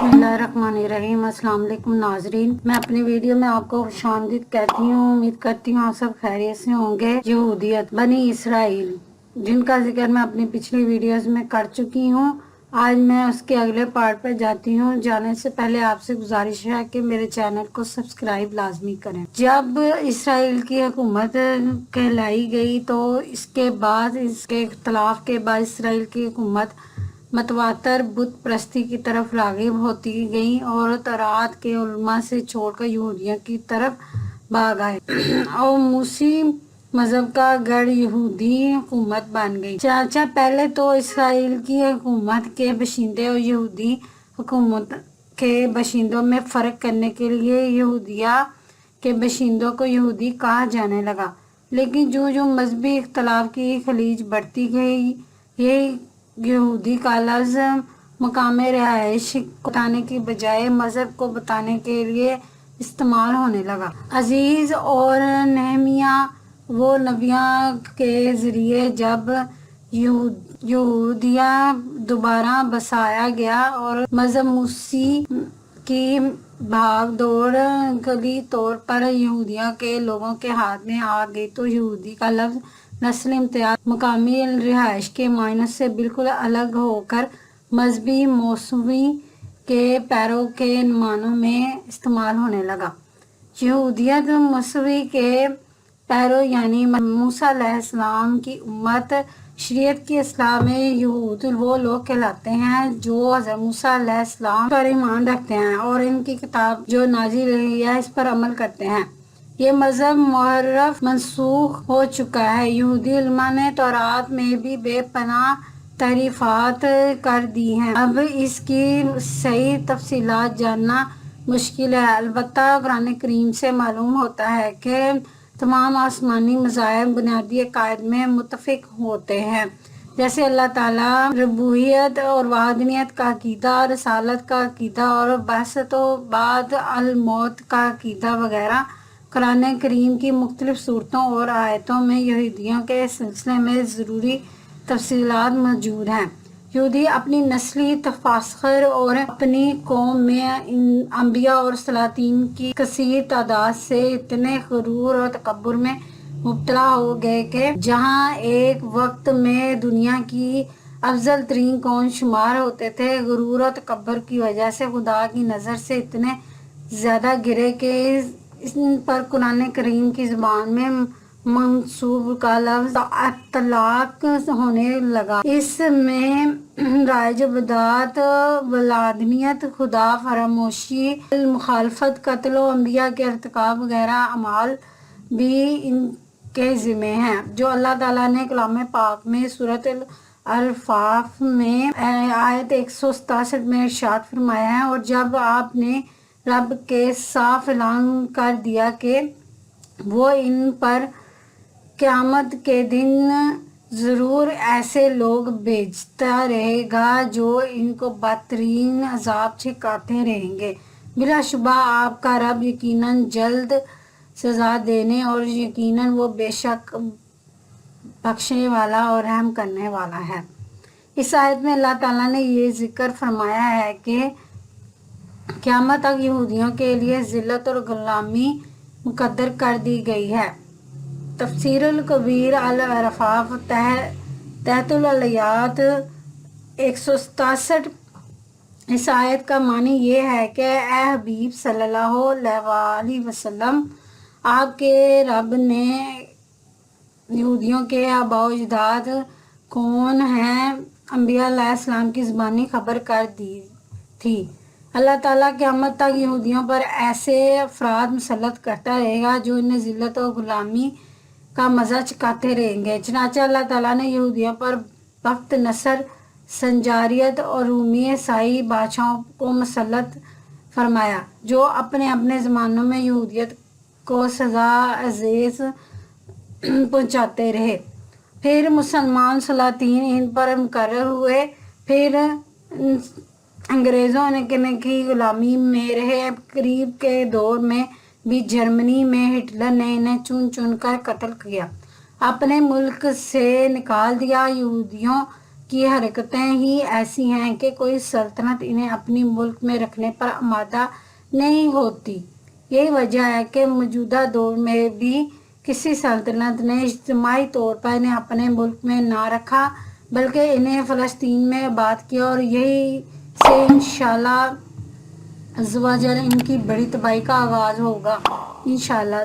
बिस्मिल्लाहिर्रहमानिर्रहीम। अस्सलाम वालेकुम नाजरीन, मैं अपनी वीडियो में आपको खुशामदीद कहती हूँ। उम्मीद करती हूँ आप सब खैरियत से होंगे। यहूदियत बनी इसराइल जिनका जिक्र मैं अपनी पिछली वीडियोस में कर चुकी हूँ, आज मैं उसके अगले पार्ट पर जाती हूँ। जाने से पहले आपसे गुजारिश है कि मेरे चैनल को सब्सक्राइब लाजमी करें। जब इसराइल की हुकूमत कहलाई गई तो इसके बाद, इसके इख्तलाफ के बाद इसराइल की हुकूमत मतवातर बुत प्रस्ती की तरफ राग़िब होती गई और तरात के उलमा से छोड़कर यहूदियों की तरफ भाग आए और मूसी मजहब का गैर यहूदी हुकूमत बन गई। चाचा पहले तो इसराइल की हुकूमत के बशिंदे और यहूदी हुकूमत के बशिंदों में फ़र्क करने के लिए यहूदिया के बशिंदों को यहूदी कहा जाने लगा, लेकिन जो जो मजहबी इख्तलाफ की खलीज बढ़ती गई, ये यहूदी का लफ्ज़ मकाम रिहाइश को बताने की बजाय मज़हब को बताने के लिए इस्तेमाल होने लगा। अजीज़ और नहमिया वो नबियाँ के ज़रिए जब यहूदिया दोबारा बसाया गया और मज़हब मूसी की भाग दौड़ गली तौर पर यहूदियों के लोगों के हाथ में आ गई तो यहूदी का लफ्ज़ नस्ल इम्तियाज मकामी रिहाइश के मायने से बिल्कुल अलग होकर मजहबी मौसूमी के पैरों के मानों में इस्तेमाल होने लगा। यहूदियत मौसूमी के पैरों यानी मूसा अलैहिस्सलाम की उम्मत शरीयत की इस्लाह में यहूद वो लोग कहलाते हैं जो हज़रत मूसा अलैहिस्सलाम पर ईमान रखते हैं और इनकी किताब जो नाजिल हुई है इस पर अमल करते हैं। ये मज़हब मुहर्रफ मनसूख हो चुका है। यहूदी उलमा ने तौरात में भी बेपनाह तहरीफात कर दी हैं। अब इसकी सही तफसीलात जानना मुश्किल है, अलबत्ता कुरान करीम से मालूम होता है कि तमाम आसमानी मज़ाहिब बुनियादी अकायद में मुत्तफ़िक होते हैं, जैसे अल्लाह ताला, रबूबियत और वहादनियत का अकीदा, रसालत का अकीदा और बहसत बाद अल मौत का अकीदा वगैरह। कुरान करीम की मुख्तलिफ सूरतों और आयतों में यहूदियों के सिलसिले में ज़रूरी तफसीलात मौजूद हैं। यहूदी अपनी नस्ली तफास्खुर और अपनी कौम में इन अंबिया और सलातीन की कसीर तादाद से इतने गुरूर और तकब्बुर में मुब्तला हो गए कि जहाँ एक वक्त में दुनिया की अफजल तरीन कौम शुमार होते थे, गुरूर और तकब्बुर की वजह से खुदा की नज़र से इतने ज़्यादा गिरे कि इन पर कुरान करीम की ज़ुबान में मंसूब का लफ्ज़ अतलाक होने लगा। इसमें राज बदात, वलादनियत, खुदा फरामोशी, मुखालफत, कत्ल व अंबिया के इर्तिकाब वगैरह अमाल भी इनके ज़िम्मे हैं, जो अल्लाह ताला ने कलाम पाक में सूरत अल-अरफ़ाफ में आयत 167 में इरशाद फरमाया है। और जब आपने रब के साफ ऐलान कर दिया कि वो इन पर क़यामत के दिन ज़रूर ऐसे लोग भेजता रहेगा जो इनको बदतरीन अजाब छिकाते रहेंगे, बिलाशुबा आपका रब यकीनन जल्द सज़ा देने और यकीनन वो बेशक बख्शने वाला और रहम करने वाला है। इस आयत में अल्लाह ताला ने ये जिक्र फरमाया है कि क़यामत तक यहूदियों के लिए ज़िल्लत और गुलामी मुकद्दर कर दी गई है। तफसीरुल कबीर अल अरफ़ाफ तहतुल आयात 167। इस आयत का मानी ये है कि ए हबीब सल्लल्लाहु अलैहि वसल्लम, आपके रब ने यहूदियों के आबाओ अजदाद कौन हैं अंबिया अलैहिस्सलाम की ज़बानी खबर कर दी थी। अल्लाह ताला क़यामत तक यहूदियों पर ऐसे अफराद मुसल्लत करता रहेगा जो इन्हें ज़िल्लत और गुलामी का मज़ा चखाते रहेंगे। चनाचे अल्लाह ताला ने यहूदियों पर बख्त नसर, संजारियत और रूमी ईसाई बादशाहों को मुसल्लत फरमाया, जो अपने अपने ज़मानों में यहूदियत को सज़ा अज़ीज़ पहुँचाते रहे। फिर मुसलमान सलातीन इन पर मुकर्रर हुए, फिर अंग्रेज़ों ने की गुलामी में रहे। करीब के दौर में भी जर्मनी में हिटलर ने इन्हें चुन चुन कर कत्ल किया, अपने मुल्क से निकाल दिया। यहूदियों کی حرکتیں ہی ایسی ہیں کہ کوئی سلطنت انہیں اپنی ملک میں رکھنے پر آمادہ نہیں ہوتی۔ یہی وجہ ہے کہ موجودہ دور میں بھی کسی سلطنت نے اجتماعی طور پر انہیں اپنے ملک میں نہ رکھا بلکہ انہیں فلسطین میں آباد کیا، اور یہی سے انشاءاللہ عز و جل ان کی بڑی تباہی کا آغاز ہوگا انشاءاللہ۔